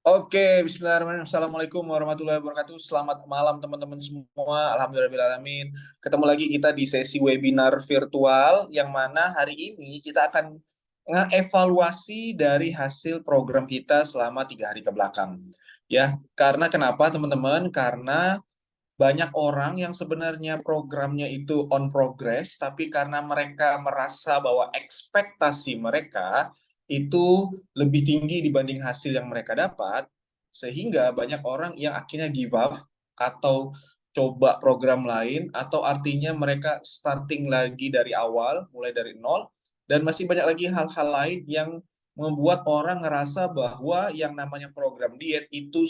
Oke, bismillahirrahmanirrahim. Assalamualaikum warahmatullahi wabarakatuh. Selamat malam teman-teman semua. Alhamdulillahirrahmanirrahim. Ketemu lagi kita di sesi webinar virtual yang mana hari ini kita akan ngevaluasi dari hasil program kita selama 3 hari ke belakang. Ya, karena kenapa teman-teman? Karena banyak orang yang sebenarnya programnya itu on progress, tapi karena mereka merasa bahwa ekspektasi mereka itu lebih tinggi dibanding hasil yang mereka dapat, sehingga banyak orang yang akhirnya give up atau coba program lain, atau artinya mereka starting lagi dari awal, mulai dari nol, dan masih banyak lagi hal-hal lain yang membuat orang ngerasa bahwa yang namanya program diet itu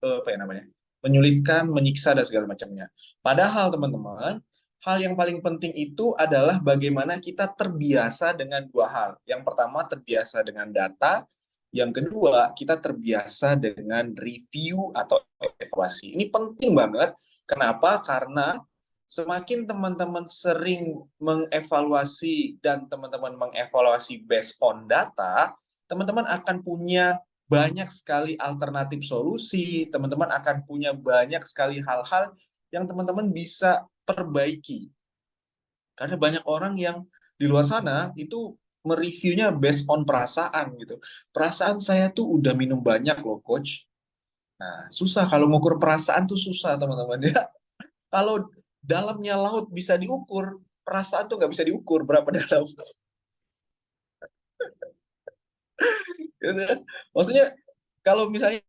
apa ya namanya, menyulitkan, menyiksa, dan segala macamnya. Padahal teman-teman, hal yang paling penting itu adalah bagaimana kita terbiasa dengan dua hal. Yang pertama, terbiasa dengan data. Yang kedua, kita terbiasa dengan review atau evaluasi. Ini penting banget. Kenapa? Karena semakin teman-teman sering mengevaluasi dan teman-teman mengevaluasi based on data, teman-teman akan punya banyak sekali alternatif solusi, teman-teman akan punya banyak sekali hal-hal yang teman-teman bisa perbaiki. Karena banyak orang yang di luar sana itu mereviewnya based on perasaan gitu. Perasaan saya tuh udah minum banyak loh coach. Nah, susah kalau ngukur perasaan tuh susah teman-teman ya. Kalau dalamnya laut bisa diukur, perasaan tuh nggak bisa diukur berapa dalam. Maksudnya kalau misalnya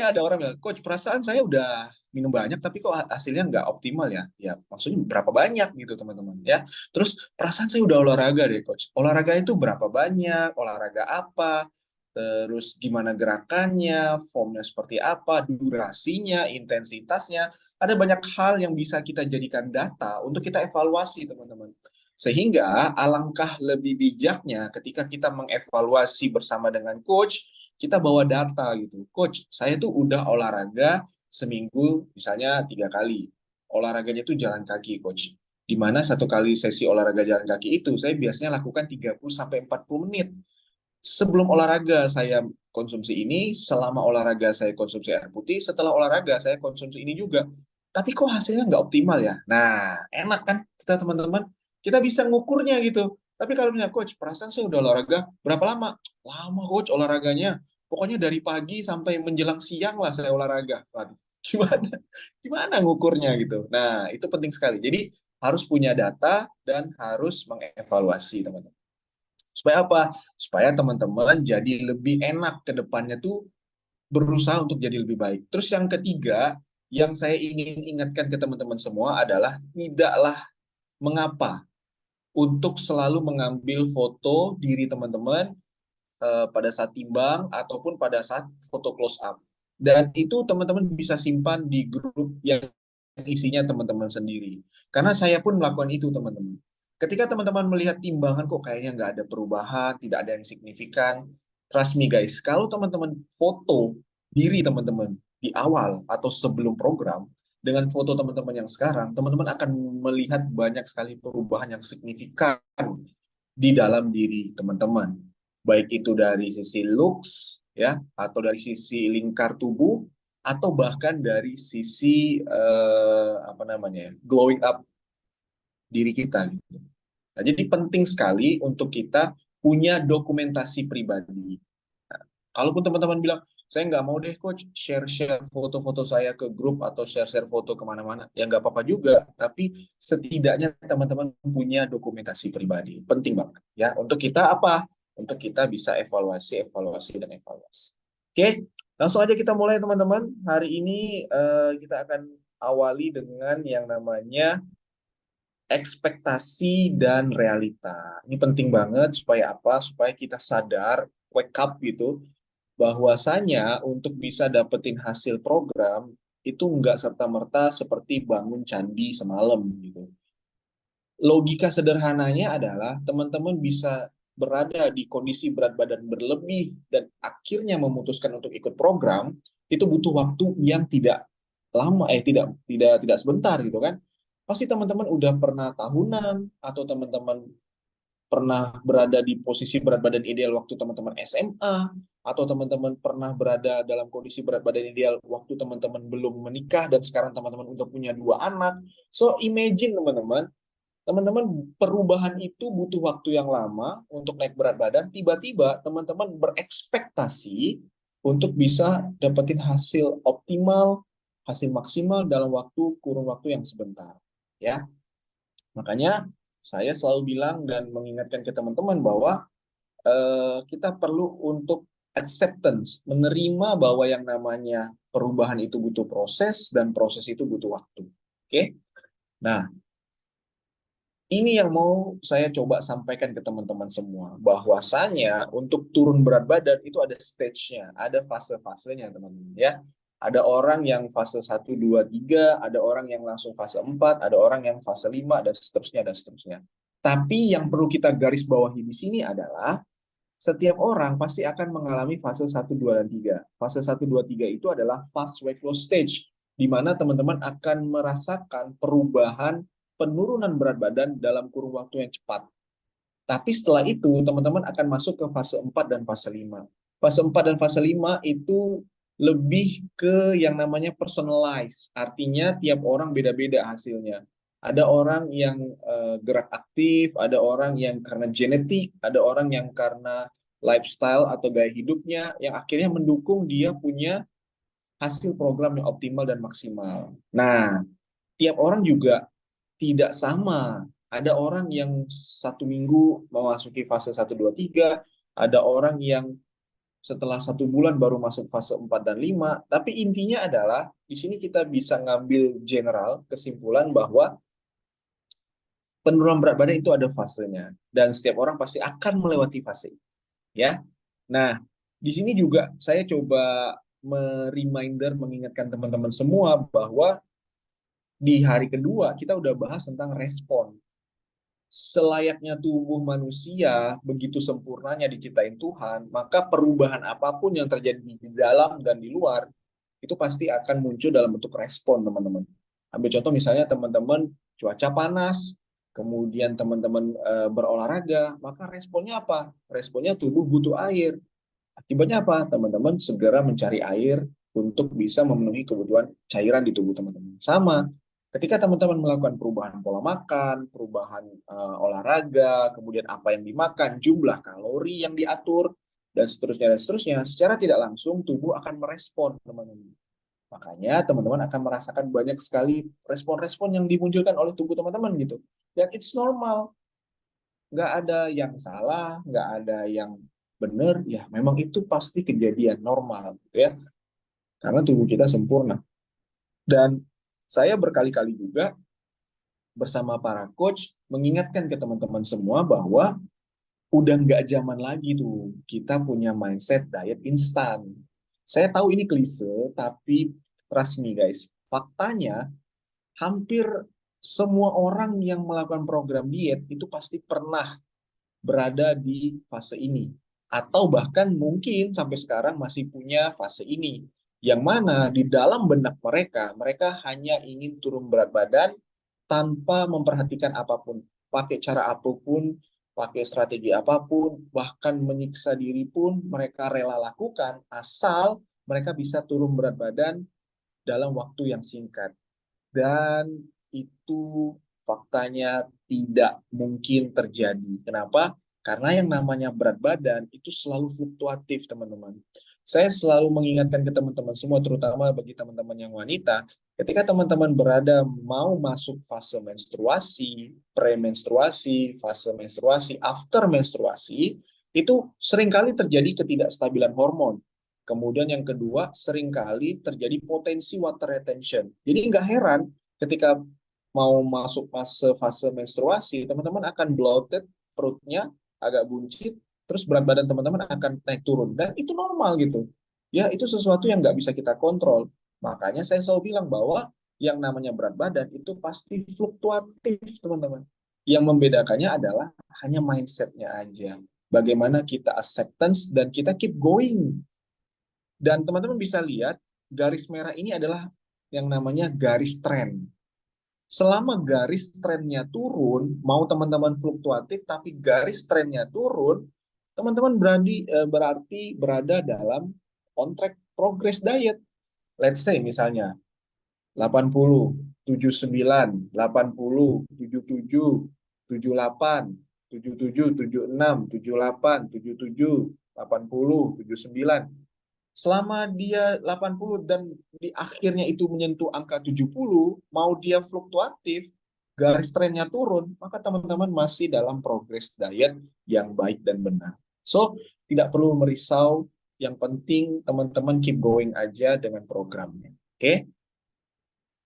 ada orang bilang, coach perasaan saya udah minum banyak tapi kok hasilnya nggak optimal ya. Ya maksudnya berapa banyak gitu teman-teman ya. Terus perasaan saya udah olahraga deh coach. Olahraga itu berapa banyak, olahraga apa, terus gimana gerakannya, formnya seperti apa, durasinya, intensitasnya. Ada banyak hal yang bisa kita jadikan data untuk kita evaluasi teman-teman. Sehingga alangkah lebih bijaknya ketika kita mengevaluasi bersama dengan coach, kita bawa data gitu. Coach, saya tuh udah olahraga seminggu misalnya 3 kali. Olahraganya tuh jalan kaki, coach. Di mana satu kali sesi olahraga jalan kaki itu saya biasanya lakukan 30 sampai 40 menit. Sebelum olahraga saya konsumsi ini, selama olahraga saya konsumsi air putih, setelah olahraga saya konsumsi ini juga. Tapi kok hasilnya nggak optimal ya? Nah, enak kan kita teman-teman, kita bisa ngukurnya gitu. Tapi kalau misalnya coach, perasaan saya udah olahraga berapa lama? Lama coach olahraganya. Pokoknya dari pagi sampai menjelang siang lah saya olahraga. Waduh, gimana? Gimana ngukurnya gitu? Nah, itu penting sekali. Jadi harus punya data dan harus mengevaluasi teman-teman. Supaya apa? Supaya teman-teman jadi lebih enak ke depannya tuh berusaha untuk jadi lebih baik. Terus yang ketiga, yang saya ingin ingatkan ke teman-teman semua adalah tidaklah mengapa untuk selalu mengambil foto diri teman-teman pada saat timbang ataupun pada saat foto close up. Dan itu teman-teman bisa simpan di grup yang isinya teman-teman sendiri. Karena saya pun melakukan itu teman-teman. Ketika teman-teman melihat timbangan kok kayaknya nggak ada perubahan, tidak ada yang signifikan, trust me guys, kalau teman-teman foto diri teman-teman di awal atau sebelum program, dengan foto teman-teman yang sekarang, teman-teman akan melihat banyak sekali perubahan yang signifikan di dalam diri teman-teman. Baik itu dari sisi looks, ya, atau dari sisi lingkar tubuh, atau bahkan dari sisi apa namanya, glowing up diri kita. Gitu. Nah, jadi penting sekali untuk kita punya dokumentasi pribadi. Nah, kalaupun teman-teman bilang, saya nggak mau deh coach share-share foto-foto saya ke grup atau share-share foto kemana-mana. Ya nggak apa-apa juga, tapi setidaknya teman-teman punya dokumentasi pribadi. Penting banget ya. Untuk kita apa? Untuk kita bisa evaluasi, evaluasi, dan evaluasi. Oke, langsung aja kita mulai teman-teman. Hari ini kita akan awali dengan yang namanya ekspektasi dan realita. Ini penting banget supaya apa? Supaya kita sadar, wake up gitu, bahwasanya untuk bisa dapetin hasil program itu nggak serta-merta seperti bangun candi semalam gitu. Logika sederhananya adalah teman-teman bisa berada di kondisi berat badan berlebih dan akhirnya memutuskan untuk ikut program, itu butuh waktu yang tidak lama, tidak sebentar gitu kan. Pasti teman-teman udah pernah tahunan atau teman-teman pernah berada di posisi berat badan ideal waktu teman-teman SMA, atau teman-teman pernah berada dalam kondisi berat badan ideal waktu teman-teman belum menikah dan sekarang teman-teman udah punya 2 anak. So imagine teman-teman, perubahan itu butuh waktu yang lama untuk naik berat badan, tiba-tiba teman-teman berekspektasi untuk bisa dapetin hasil optimal, hasil maksimal dalam kurun waktu yang sebentar. Ya, makanya saya selalu bilang dan mengingatkan ke teman-teman bahwa kita perlu untuk acceptance, menerima bahwa yang namanya perubahan itu butuh proses dan proses itu butuh waktu. Oke? Nah, ini yang mau saya coba sampaikan ke teman-teman semua, bahwasanya untuk turun berat badan itu ada stage-nya, ada fase-fasenya teman-teman ya. Ada orang yang fase 1, 2, 3, ada orang yang langsung fase 4, ada orang yang fase 5, dan seterusnya, dan seterusnya. Tapi yang perlu kita garis bawahi di sini adalah setiap orang pasti akan mengalami fase 1, 2, dan 3. Fase 1, 2, 3 itu adalah fast weight loss stage, di mana teman-teman akan merasakan perubahan penurunan berat badan dalam kurun waktu yang cepat. Tapi setelah itu, teman-teman akan masuk ke fase 4 dan fase 5. Fase 4 dan fase 5 itu lebih ke yang namanya personalized. Artinya tiap orang beda-beda hasilnya. Ada orang yang gerak aktif, ada orang yang karena genetik, ada orang yang karena lifestyle atau gaya hidupnya, yang akhirnya mendukung dia punya hasil program yang optimal dan maksimal. Nah, tiap orang juga tidak sama. Ada orang yang 1 minggu memasuki fase 1, 2, 3, ada orang yang setelah 1 bulan baru masuk fase 4 dan 5. Tapi intinya adalah di sini kita bisa ngambil general kesimpulan bahwa penurunan berat badan itu ada fasenya dan setiap orang pasti akan melewati fase itu, ya. Nah, di sini juga saya coba mengingatkan teman-teman semua bahwa di hari kedua kita udah bahas tentang respon. Selayaknya tubuh manusia begitu sempurnanya diciptain Tuhan, maka perubahan apapun yang terjadi di dalam dan di luar itu pasti akan muncul dalam bentuk respon, teman-teman. Ambil contoh misalnya teman-teman cuaca panas, kemudian teman-teman berolahraga, maka responnya apa? Responnya tubuh butuh air. Akibatnya apa? Teman-teman segera mencari air untuk bisa memenuhi kebutuhan cairan di tubuh teman-teman. Sama, ketika teman-teman melakukan perubahan pola makan, perubahan olahraga, kemudian apa yang dimakan, jumlah kalori yang diatur, dan seterusnya, secara tidak langsung tubuh akan merespon, teman-teman. Makanya teman-teman akan merasakan banyak sekali respon-respon yang dimunculkan oleh tubuh teman-teman gitu. Dan it's normal, nggak ada yang salah, nggak ada yang benar, ya memang itu pasti kejadian normal gitu ya, karena tubuh kita sempurna. Dan saya berkali-kali juga bersama para coach mengingatkan ke teman-teman semua bahwa udah nggak zaman lagi tuh kita punya mindset diet instan. Saya tahu ini klise, tapi trust me guys, faktanya hampir semua orang yang melakukan program diet itu pasti pernah berada di fase ini. Atau bahkan mungkin sampai sekarang masih punya fase ini. Yang mana di dalam benak mereka, mereka hanya ingin turun berat badan tanpa memperhatikan apapun. Pakai cara apapun, pakai strategi apapun, bahkan menyiksa diri pun mereka rela lakukan asal mereka bisa turun berat badan dalam waktu yang singkat. Dan itu faktanya tidak mungkin terjadi. Kenapa? Karena yang namanya berat badan itu selalu fluktuatif, teman-teman. Saya selalu mengingatkan ke teman-teman semua, terutama bagi teman-teman yang wanita, ketika teman-teman berada mau masuk fase menstruasi, premenstruasi, fase menstruasi, after menstruasi, itu seringkali terjadi ketidakstabilan hormon. Kemudian yang kedua, seringkali terjadi potensi water retention. Jadi nggak heran ketika mau masuk fase menstruasi, teman-teman akan bloated, perutnya agak buncit, terus berat badan teman-teman akan naik turun. Dan itu normal gitu. Ya, itu sesuatu yang nggak bisa kita kontrol. Makanya saya selalu bilang bahwa yang namanya berat badan itu pasti fluktuatif, teman-teman. Yang membedakannya adalah hanya mindsetnya aja. Bagaimana kita acceptance dan kita keep going. Dan teman-teman bisa lihat garis merah ini adalah yang namanya garis tren. Selama garis trennya turun, mau teman-teman fluktuatif tapi garis trennya turun, teman-teman berarti berada dalam on track progress diet. Let's say misalnya 80, 79, 80, 77, 78, 77, 76, 78, 77, 80, 79. Selama dia 80 dan di akhirnya itu menyentuh angka 70, mau dia fluktuatif, garis trennya turun, maka teman-teman masih dalam progress diet yang baik dan benar. So, tidak perlu merisau, yang penting teman-teman keep going aja dengan programnya. Oke? Okay?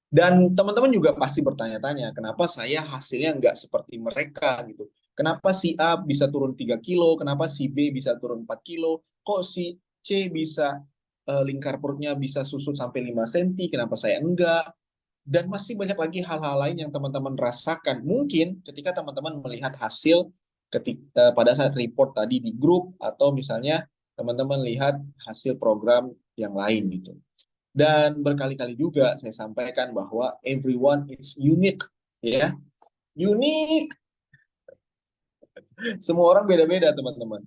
Dan teman-teman juga pasti bertanya-tanya, kenapa saya hasilnya nggak seperti mereka gitu. Kenapa si A bisa turun 3 kilo, kenapa si B bisa turun 4 kilo, kok si C bisa lingkar perutnya bisa susut sampai 5 cm, kenapa saya enggak? Dan masih banyak lagi hal-hal lain yang teman-teman rasakan. Mungkin ketika teman-teman melihat hasil pada saat report tadi di grup, atau misalnya teman-teman lihat hasil program yang lain gitu. Dan berkali-kali juga saya sampaikan bahwa everyone is unique, ya, unik. Semua orang beda-beda, teman-teman.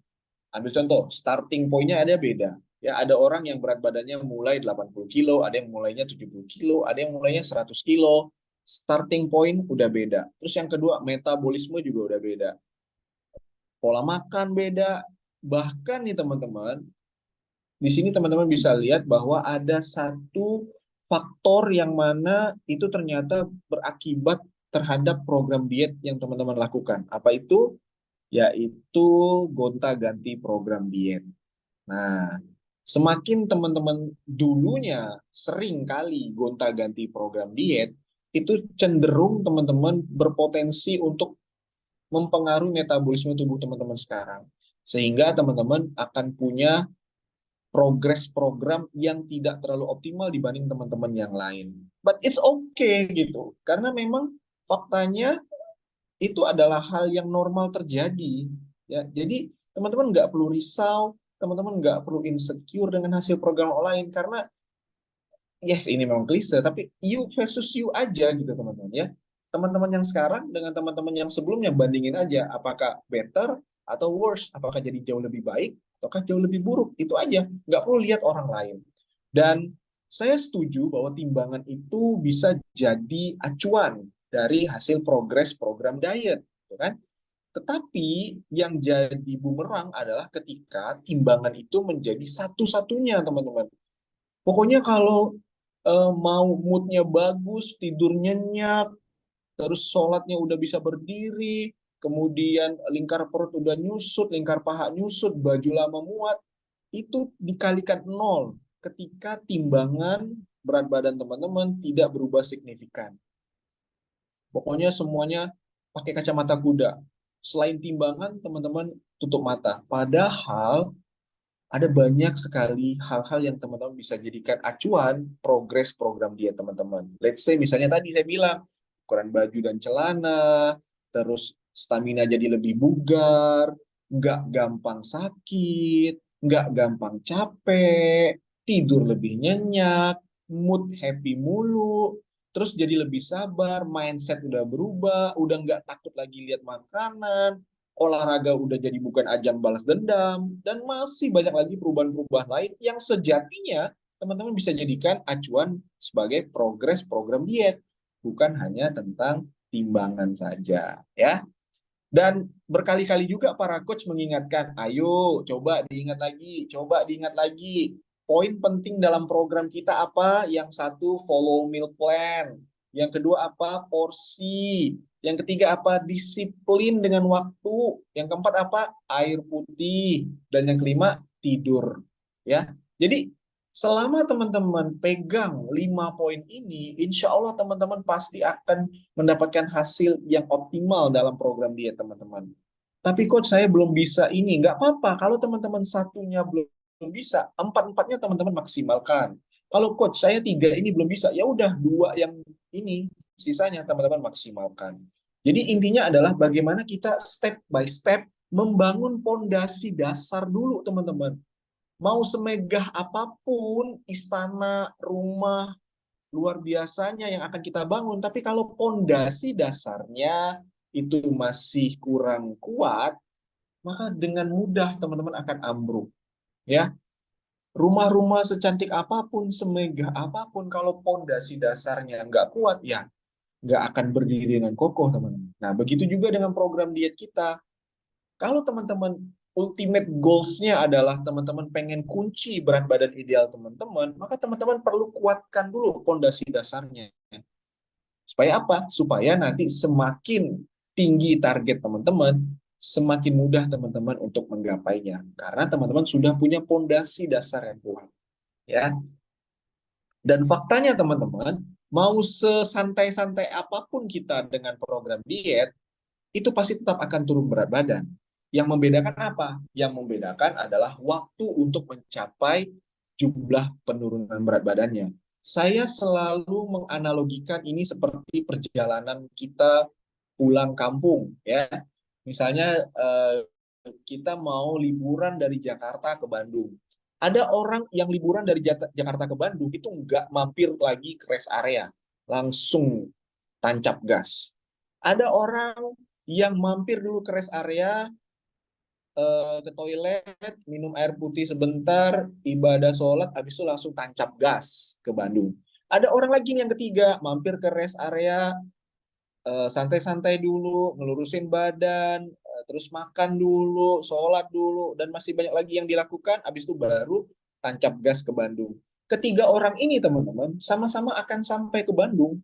Ambil contoh, starting point-nya ada beda. Ya, ada orang yang berat badannya mulai 80 kilo, ada yang mulainya 70 kilo, ada yang mulainya 100 kilo. Starting point udah beda. Terus yang kedua, metabolisme juga udah beda. Pola makan beda. Bahkan nih teman-teman, di sini teman-teman bisa lihat bahwa ada satu faktor yang mana itu ternyata berakibat terhadap program diet yang teman-teman lakukan. Apa itu? Yaitu gonta-ganti program diet. Nah, semakin teman-teman dulunya sering kali gonta-ganti program diet, itu cenderung teman-teman berpotensi untuk mempengaruhi metabolisme tubuh teman-teman sekarang. Sehingga teman-teman akan punya progres program yang tidak terlalu optimal dibanding teman-teman yang lain. But it's okay gitu. Karena memang faktanya itu adalah hal yang normal terjadi. Ya, jadi teman-teman nggak perlu risau, teman-teman nggak perlu insecure dengan hasil program online karena yes ini memang klise, tapi you versus you aja gitu teman-teman ya. Teman-teman yang sekarang dengan teman-teman yang sebelumnya bandingin aja apakah better atau worse, apakah jadi jauh lebih baik ataukah jauh lebih buruk, itu aja, nggak perlu lihat orang lain. Dan saya setuju bahwa timbangan itu bisa jadi acuan dari hasil progres program diet, gitu kan? Tetapi yang jadi bumerang adalah ketika timbangan itu menjadi satu-satunya, teman-teman. Pokoknya kalau mau moodnya bagus, tidur nyenyak, terus sholatnya udah bisa berdiri, kemudian lingkar perut udah nyusut, lingkar paha nyusut, baju lama muat, itu dikalikan nol ketika timbangan berat badan teman-teman tidak berubah signifikan. Pokoknya semuanya pakai kacamata kuda. Selain timbangan, teman-teman tutup mata. Padahal ada banyak sekali hal-hal yang teman-teman bisa jadikan acuan progres program diet teman-teman. Let's say misalnya tadi saya bilang, ukuran baju dan celana, terus stamina jadi lebih bugar, nggak gampang sakit, nggak gampang capek, tidur lebih nyenyak, mood happy mulu, terus jadi lebih sabar, mindset udah berubah, udah nggak takut lagi lihat makanan, olahraga udah jadi bukan ajang balas dendam, dan masih banyak lagi perubahan-perubahan lain yang sejatinya teman-teman bisa jadikan acuan sebagai progres program diet, bukan hanya tentang timbangan saja, ya. Dan berkali-kali juga para coach mengingatkan, ayo coba diingat lagi. Poin penting dalam program kita apa? Yang satu, follow meal plan. Yang kedua apa? Porsi. Yang ketiga apa? Disiplin dengan waktu. Yang keempat apa? Air putih. Dan yang kelima, tidur. Ya. Jadi selama teman-teman pegang 5 poin ini, insya Allah teman-teman pasti akan mendapatkan hasil yang optimal dalam program diet teman-teman. Tapi coach saya belum bisa ini, nggak apa-apa. Kalau teman-teman satunya belum bisa, empat-empatnya teman-teman maksimalkan. Kalau coach saya 3 ini belum bisa, ya udah 2 yang ini, sisanya teman-teman maksimalkan. Jadi intinya adalah bagaimana kita step by step membangun pondasi dasar dulu teman-teman. Mau semegah apapun istana, rumah, luar biasanya yang akan kita bangun, tapi kalau pondasi dasarnya itu masih kurang kuat, maka dengan mudah teman-teman akan ambruk. Ya, rumah-rumah secantik apapun, semegah apapun, kalau pondasi dasarnya nggak kuat, ya nggak akan berdiri dengan kokoh, teman-teman. Nah, begitu juga dengan program diet kita. Kalau teman-teman ultimate goals-nya adalah teman-teman pengen kunci berat badan ideal teman-teman, maka teman-teman perlu kuatkan dulu pondasi dasarnya. Supaya apa? Supaya nanti semakin tinggi target teman-teman, semakin mudah teman-teman untuk menggapainya. Karena teman-teman sudah punya pondasi dasar yang kuat. Ya. Dan faktanya teman-teman, mau sesantai-santai apapun kita dengan program diet, itu pasti tetap akan turun berat badan. Yang membedakan apa? Yang membedakan adalah waktu untuk mencapai jumlah penurunan berat badannya. Saya selalu menganalogikan ini seperti perjalanan kita pulang kampung, ya. Misalnya kita mau liburan dari Jakarta ke Bandung. Ada orang yang liburan dari Jakarta ke Bandung itu nggak mampir lagi ke rest area, langsung tancap gas. Ada orang yang mampir dulu ke rest area, ke toilet, minum air putih sebentar, ibadah sholat, habis itu langsung tancap gas ke Bandung. Ada orang lagi yang ketiga, mampir ke rest area, santai-santai dulu, ngelurusin badan, terus makan dulu, sholat dulu, dan masih banyak lagi yang dilakukan, habis itu baru tancap gas ke Bandung. Ketiga orang ini, teman-teman, sama-sama akan sampai ke Bandung,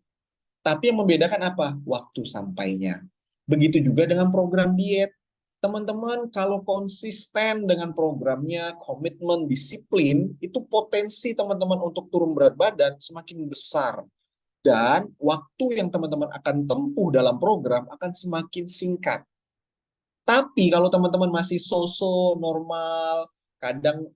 tapi yang membedakan apa? Waktu sampainya. Begitu juga dengan program diet. Teman-teman, kalau konsisten dengan programnya, komitmen, disiplin, itu potensi teman-teman untuk turun berat badan semakin besar. Dan waktu yang teman-teman akan tempuh dalam program akan semakin singkat. Tapi kalau teman-teman masih so-so, normal, kadang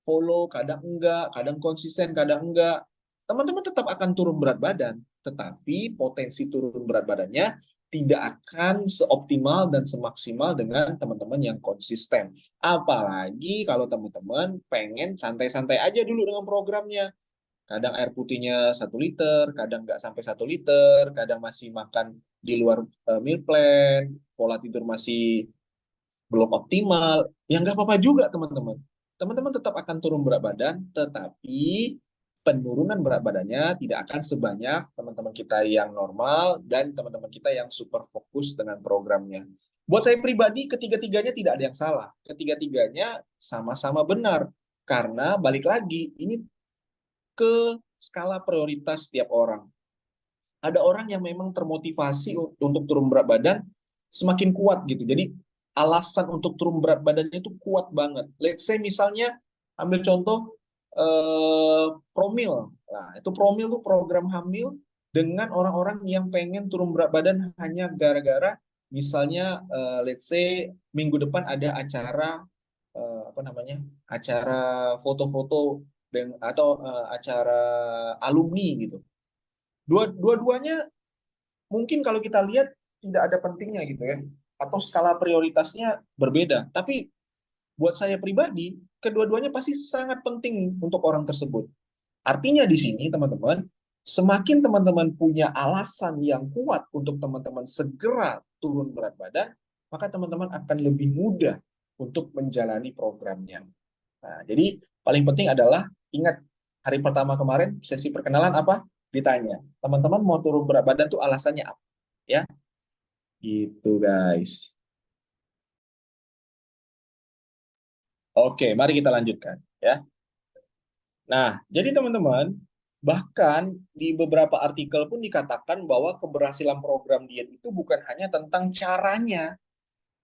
follow, kadang enggak, kadang konsisten, kadang enggak, teman-teman tetap akan turun berat badan. Tetapi potensi turun berat badannya tidak akan seoptimal dan semaksimal dengan teman-teman yang konsisten. Apalagi kalau teman-teman pengen santai-santai aja dulu dengan programnya. Kadang air putihnya 1 liter, kadang nggak sampai 1 liter, kadang masih makan di luar meal plan, pola tidur masih belum optimal, ya nggak apa-apa juga teman-teman. Teman-teman tetap akan turun berat badan, tetapi penurunan berat badannya tidak akan sebanyak teman-teman kita yang normal dan teman-teman kita yang super fokus dengan programnya. Buat saya pribadi, ketiga-tiganya tidak ada yang salah. Ketiga-tiganya sama-sama benar. Karena balik lagi, ini ke skala prioritas setiap orang. Ada orang yang memang termotivasi untuk turun berat badan semakin kuat gitu. Jadi alasan untuk turun berat badannya itu kuat banget. Let's say misalnya ambil contoh Promil. Nah, itu Promil tuh program hamil dengan orang-orang yang pengen turun berat badan hanya gara-gara misalnya let's say minggu depan ada acara apa namanya? Acara foto-foto atau acara alumni gitu. Dua-duanya mungkin kalau kita lihat tidak ada pentingnya gitu ya, atau skala prioritasnya berbeda. Tapi buat saya pribadi, kedua-duanya pasti sangat penting untuk orang tersebut. Artinya di sini teman-teman, semakin teman-teman punya alasan yang kuat untuk teman-teman segera turun berat badan, maka teman-teman akan lebih mudah untuk menjalani programnya. Nah, jadi paling penting adalah ingat hari pertama kemarin sesi perkenalan apa? Ditanya. Teman-teman mau turun berat badan tuh alasannya apa? Ya, gitu guys. Oke, mari kita lanjutkan ya. Nah, jadi teman-teman, bahkan di beberapa artikel pun dikatakan bahwa keberhasilan program diet itu bukan hanya tentang caranya,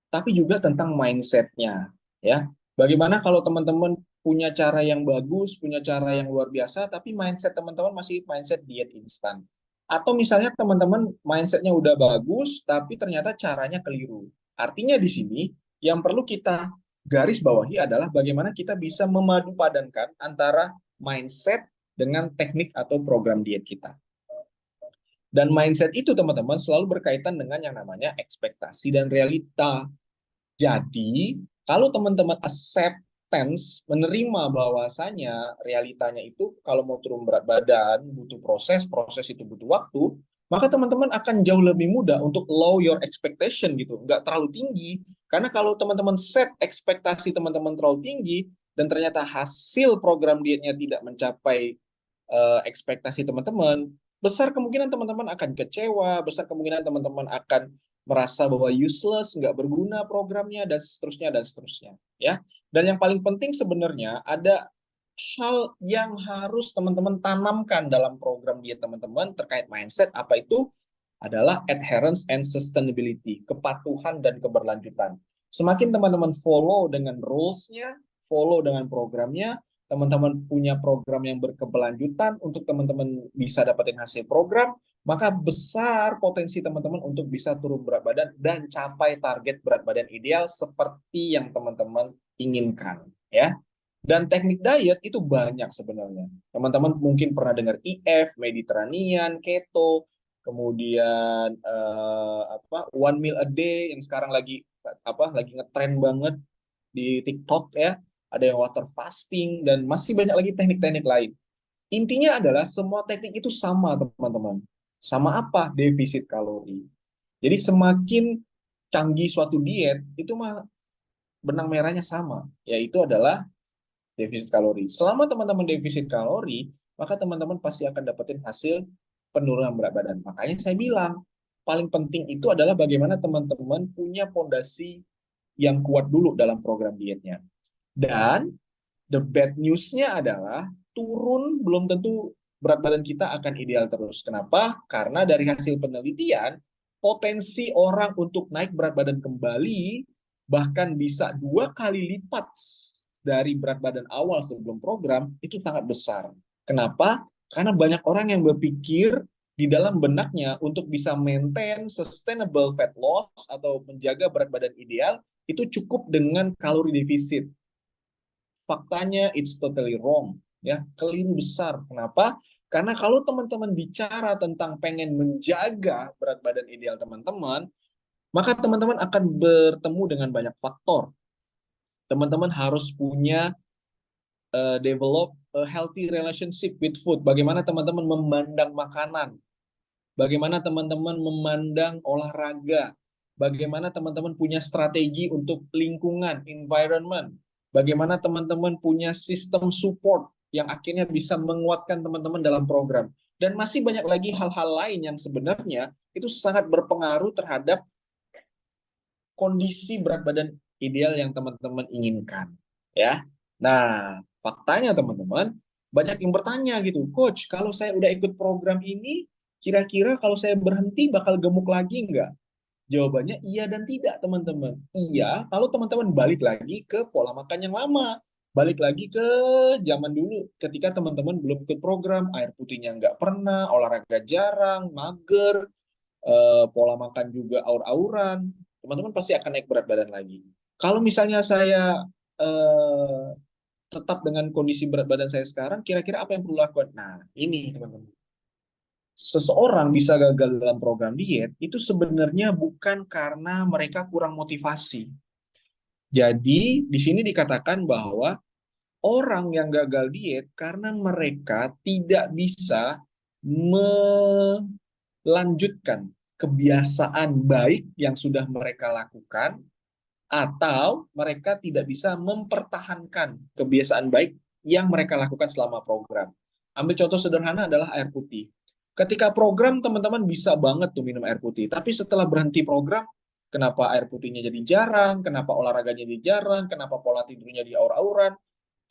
tapi juga tentang mindsetnya, ya. Bagaimana kalau teman-teman punya cara yang bagus, punya cara yang luar biasa, tapi mindset teman-teman masih mindset diet instan. Atau misalnya teman-teman mindsetnya udah bagus, tapi ternyata caranya keliru. Artinya di sini yang perlu kita garis bawahi adalah bagaimana kita bisa memadu padankan antara mindset dengan teknik atau program diet kita. Dan mindset itu teman-teman selalu berkaitan dengan yang namanya ekspektasi dan realita. Jadi, kalau teman-teman acceptance, menerima bahwasanya realitanya itu kalau mau turun berat badan, butuh proses, proses itu butuh waktu, maka teman-teman akan jauh lebih mudah untuk low your expectation gitu, nggak terlalu tinggi. Karena kalau teman-teman set ekspektasi teman-teman terlalu tinggi, dan ternyata hasil program dietnya tidak mencapai ekspektasi teman-teman, besar kemungkinan teman-teman akan kecewa, besar kemungkinan teman-teman akan merasa bahwa useless, nggak berguna programnya, dan seterusnya, dan seterusnya. Ya. Dan yang paling penting sebenarnya ada hal yang harus teman-teman tanamkan dalam program diet teman-teman terkait mindset, apa itu? Adalah adherence and sustainability, kepatuhan dan keberlanjutan. Semakin teman-teman follow dengan rules-nya, follow dengan programnya, teman-teman punya program yang berkeberlanjutan untuk teman-teman bisa dapetin hasil program, maka besar potensi teman-teman untuk bisa turun berat badan dan capai target berat badan ideal seperti yang teman-teman inginkan, ya. Dan teknik diet itu banyak sebenarnya. Teman-teman mungkin pernah dengar IF, Mediterranean, Keto, kemudian one meal a day yang sekarang lagi lagi ngetren banget di TikTok ya. Ada yang water fasting dan masih banyak lagi teknik-teknik lain. Intinya adalah semua teknik itu sama, teman-teman. Sama apa? Defisit kalori. Jadi semakin canggih suatu diet, itu mah benang merahnya sama, yaitu adalah defisit kalori. Selama teman-teman defisit kalori, maka teman-teman pasti akan dapetin hasil penurunan berat badan. Makanya saya bilang, paling penting itu adalah bagaimana teman-teman punya fondasi yang kuat dulu dalam program dietnya. Dan the bad news-nya adalah turun belum tentu berat badan kita akan ideal terus. Kenapa? Karena dari hasil penelitian, potensi orang untuk naik berat badan kembali bahkan bisa 2 kali lipat dari berat badan awal sebelum program itu sangat besar. Kenapa? Karena banyak orang yang berpikir di dalam benaknya untuk bisa maintain sustainable fat loss atau menjaga berat badan ideal itu cukup dengan kalori defisit. Faktanya it's totally wrong, ya, keliru besar. Kenapa? Karena kalau teman-teman bicara tentang pengen menjaga berat badan ideal teman-teman, maka teman-teman akan bertemu dengan banyak faktor. Teman-teman harus punya develop a healthy relationship with food. Bagaimana teman-teman memandang makanan, bagaimana teman-teman memandang olahraga, bagaimana teman-teman punya strategi untuk lingkungan, environment, bagaimana teman-teman punya sistem support yang akhirnya bisa menguatkan teman-teman dalam program. Dan masih banyak lagi hal-hal lain yang sebenarnya itu sangat berpengaruh terhadap kondisi berat badan ideal yang teman-teman inginkan. Ya. Nah, faktanya teman-teman, banyak yang bertanya gitu, Coach, kalau saya udah ikut program ini, kira-kira kalau saya berhenti bakal gemuk lagi nggak? Jawabannya iya dan tidak, teman-teman. Iya, kalau teman-teman balik lagi ke pola makan yang lama. Balik lagi ke zaman dulu ketika teman-teman belum ikut program, air putihnya nggak pernah, olahraga jarang, mager, pola makan juga aur-auran, teman-teman pasti akan naik berat badan lagi. Kalau misalnya saya eh, tetap dengan kondisi berat badan saya sekarang, kira-kira apa yang perlu lakukan? Nah, ini teman-teman. Seseorang bisa gagal dalam program diet itu sebenarnya bukan karena mereka kurang motivasi. Jadi, di sini dikatakan bahwa orang yang gagal diet karena mereka tidak bisa melanjutkan kebiasaan baik yang sudah mereka lakukan, atau mereka tidak bisa mempertahankan kebiasaan baik yang mereka lakukan selama program. Ambil contoh sederhana adalah air putih. Ketika program teman-teman bisa banget tuh minum air putih, tapi setelah berhenti program, kenapa air putihnya jadi jarang, kenapa olahraganya jadi jarang, kenapa pola tidurnya jadi aur-auran.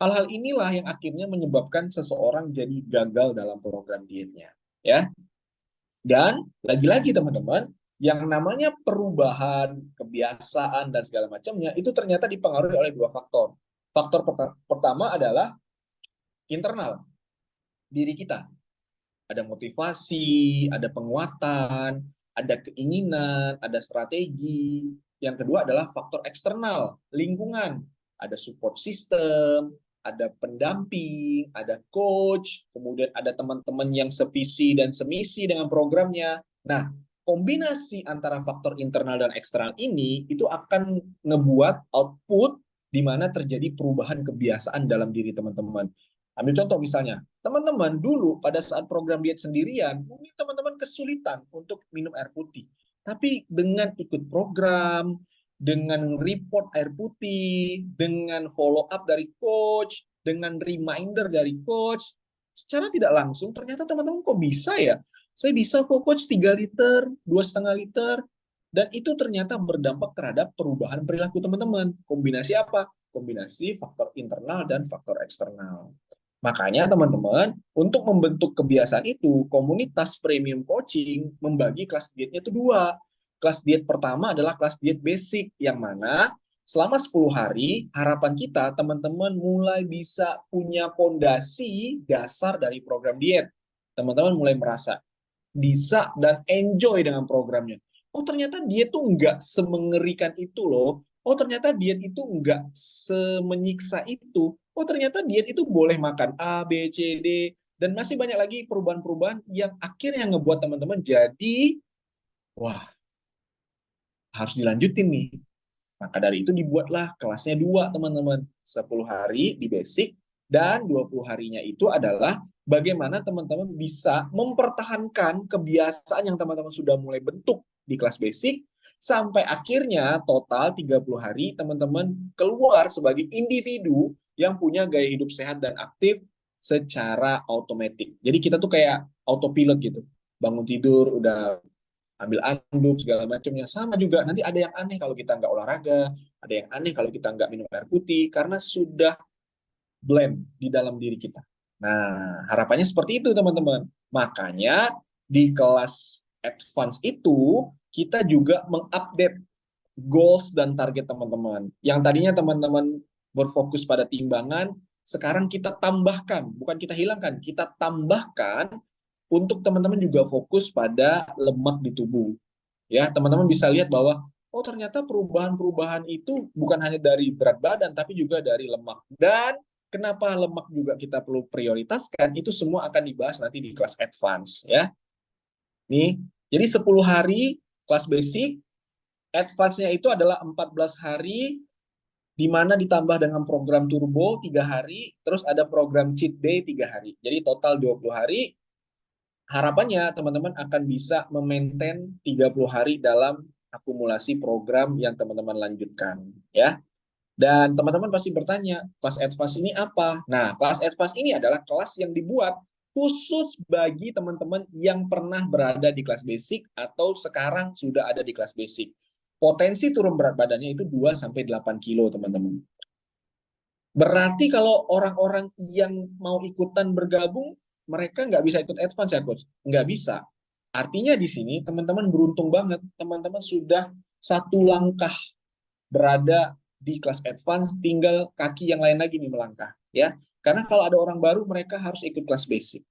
Hal-hal inilah yang akhirnya menyebabkan seseorang jadi gagal dalam program dietnya. Ya, dan lagi-lagi teman-teman, yang namanya perubahan, kebiasaan, dan segala macamnya, itu ternyata dipengaruhi oleh 2 faktor. Faktor pertama adalah internal, diri kita. Ada motivasi, ada penguatan, ada keinginan, ada strategi. Yang kedua adalah faktor eksternal, lingkungan. Ada support system, ada pendamping, ada coach, kemudian ada teman-teman yang sevisi dan semisi dengan programnya. Nah, kombinasi antara faktor internal dan eksternal ini itu akan ngebuat output di mana terjadi perubahan kebiasaan dalam diri teman-teman. Ambil contoh misalnya, teman-teman dulu pada saat program diet sendirian, mungkin teman-teman kesulitan untuk minum air putih. Tapi dengan ikut program, dengan report air putih, dengan follow up dari coach, dengan reminder dari coach, secara tidak langsung ternyata teman-teman kok bisa ya? Saya bisa kok coach 3 liter, 2,5 liter, dan itu ternyata berdampak terhadap perubahan perilaku teman-teman. Kombinasi apa? Kombinasi faktor internal dan faktor eksternal. Makanya teman-teman, untuk membentuk kebiasaan itu, komunitas premium coaching membagi kelas dietnya itu dua. Kelas diet pertama adalah kelas diet basic, yang mana selama 10 hari, harapan kita teman-teman mulai bisa punya fondasi dasar dari program diet. Teman-teman mulai merasa bisa dan enjoy dengan programnya. Oh ternyata diet tuh nggak semengerikan itu loh. Oh ternyata diet itu nggak semenyiksa itu. Oh ternyata diet itu boleh makan A, B, C, D. Dan masih banyak lagi perubahan-perubahan yang akhirnya ngebuat teman-teman jadi, wah harus dilanjutin nih. Maka dari itu dibuatlah kelasnya dua teman-teman. 10 hari di basic dan 20 harinya itu adalah bagaimana teman-teman bisa mempertahankan kebiasaan yang teman-teman sudah mulai bentuk di kelas basic sampai akhirnya total 30 hari teman-teman keluar sebagai individu yang punya gaya hidup sehat dan aktif secara otomatis. Jadi kita tuh kayak autopilot gitu. Bangun tidur udah ambil anduk segala macamnya, sama juga nanti ada yang aneh kalau kita nggak olahraga, ada yang aneh kalau kita nggak minum air putih karena sudah blend di dalam diri kita. Nah harapannya seperti itu teman-teman. Makanya di kelas advance itu kita juga mengupdate goals dan target teman-teman. Yang tadinya teman-teman berfokus pada timbangan, sekarang kita tambahkan, bukan kita hilangkan, kita tambahkan untuk teman-teman juga fokus pada lemak di tubuh. Ya, teman-teman bisa lihat bahwa oh ternyata perubahan-perubahan itu bukan hanya dari berat badan tapi juga dari lemak. Dan kenapa lemak juga kita perlu prioritaskan, itu semua akan dibahas nanti di kelas advance ya. Nih, jadi 10 hari kelas basic, advance-nya itu adalah 14 hari di mana ditambah dengan program turbo 3 hari, terus ada program cheat day 3 hari. Jadi total 20 hari. Harapannya teman-teman akan bisa memaintain 30 hari dalam akumulasi program yang teman-teman lanjutkan ya. Dan teman-teman pasti bertanya, kelas advance ini apa? Nah, kelas advance ini adalah kelas yang dibuat khusus bagi teman-teman yang pernah berada di kelas basic atau sekarang sudah ada di kelas basic. Potensi turun berat badannya itu 2 sampai 8 kilo, teman-teman. Berarti kalau orang-orang yang mau ikutan bergabung, mereka nggak bisa ikut advance ya, Coach? Nggak bisa. Artinya di sini teman-teman beruntung banget. Teman-teman sudah satu langkah berada di kelas advance, tinggal kaki yang lain lagi nih melangkah. Ya, karena kalau ada orang baru, mereka harus ikut kelas basic.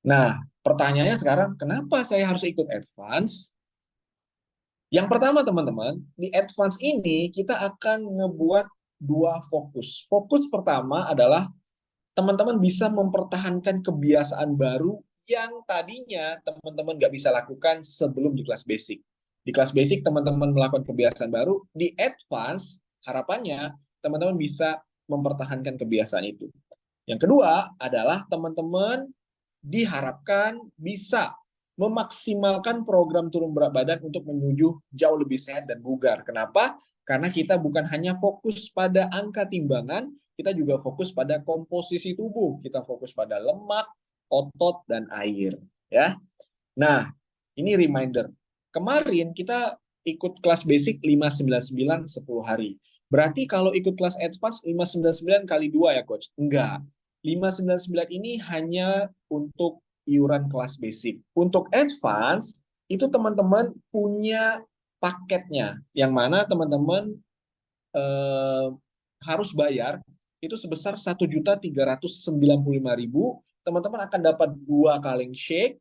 Nah, pertanyaannya sekarang, kenapa saya harus ikut advance? Yang pertama teman-teman, di advance ini kita akan ngebuat dua fokus. Fokus pertama adalah teman-teman bisa mempertahankan kebiasaan baru yang tadinya teman-teman nggak bisa lakukan sebelum di kelas basic. Di kelas basic teman-teman melakukan kebiasaan baru, di advance harapannya teman-teman bisa mempertahankan kebiasaan itu. Yang kedua adalah teman-teman diharapkan bisa memaksimalkan program turun berat badan untuk menuju jauh lebih sehat dan bugar. Kenapa? Karena kita bukan hanya fokus pada angka timbangan, kita juga fokus pada komposisi tubuh. Kita fokus pada lemak, otot, dan air. Ya. Nah, ini reminder. Kemarin kita ikut kelas basic 599 10 hari. Berarti kalau ikut kelas advance 599 kali 2 ya, Coach? Enggak. 599 ini hanya untuk iuran kelas basic. Untuk advance, itu teman-teman punya paketnya, yang mana teman-teman eh, harus bayar itu sebesar 1.395.000. Teman-teman akan dapat 2 kaleng shake,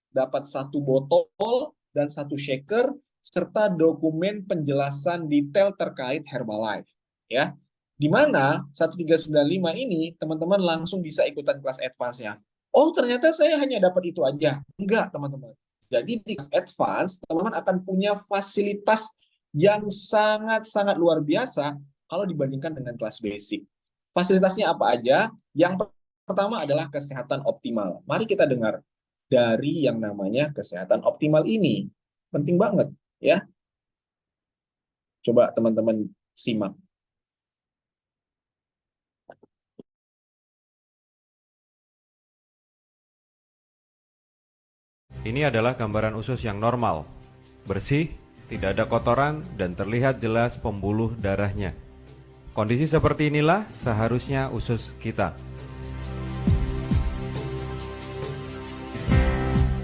dapat 1 botol dan 1 shaker, serta dokumen penjelasan detail terkait Herbalife. Ya, di mana 1395 ini teman-teman langsung bisa ikutan kelas advance-nya. Oh, ternyata saya hanya dapat itu aja. Enggak, teman-teman. Jadi di kelas advance, teman-teman akan punya fasilitas yang sangat-sangat luar biasa kalau dibandingkan dengan kelas basic. Fasilitasnya apa aja? Yang pertama adalah kesehatan optimal. Mari kita dengar dari yang namanya kesehatan optimal ini. Penting banget, ya. Coba teman-teman simak. Ini adalah gambaran usus yang normal, bersih, tidak ada kotoran, dan terlihat jelas pembuluh darahnya. Kondisi seperti inilah seharusnya usus kita.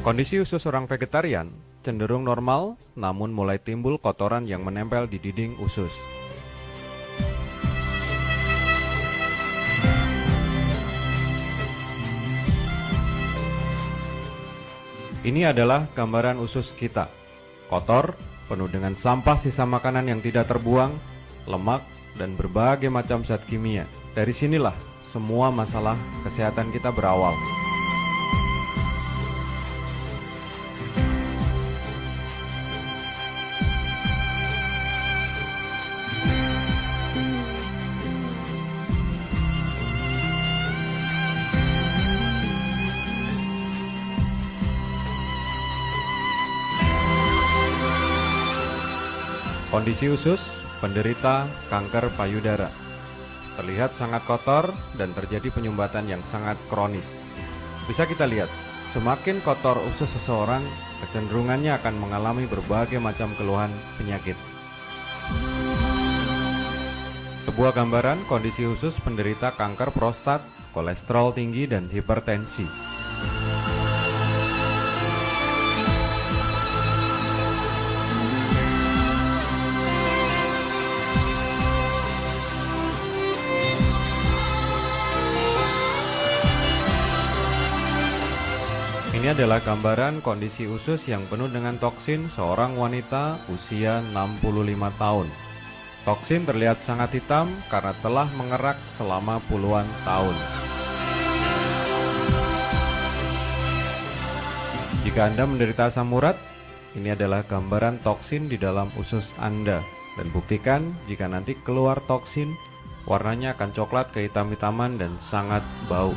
Kondisi usus orang vegetarian cenderung normal, namun mulai timbul kotoran yang menempel di dinding usus. Ini adalah gambaran usus kita. Kotor, penuh dengan sampah sisa makanan yang tidak terbuang, lemak, dan berbagai macam zat kimia. Dari sinilah semua masalah kesehatan kita berawal. Kondisi usus penderita kanker payudara. Terlihat sangat kotor dan terjadi penyumbatan yang sangat kronis. Bisa kita lihat, semakin kotor usus seseorang, kecenderungannya akan mengalami berbagai macam keluhan penyakit. Sebuah gambaran kondisi usus penderita kanker prostat, kolesterol tinggi, dan hipertensi. Ini adalah gambaran kondisi usus yang penuh dengan toksin seorang wanita usia 65 tahun. Toksin terlihat sangat hitam karena telah mengerak selama puluhan tahun. Jika Anda menderita asam urat, ini adalah gambaran toksin di dalam usus Anda. Dan buktikan jika nanti keluar toksin, warnanya akan coklat kehitam-hitaman dan sangat bau.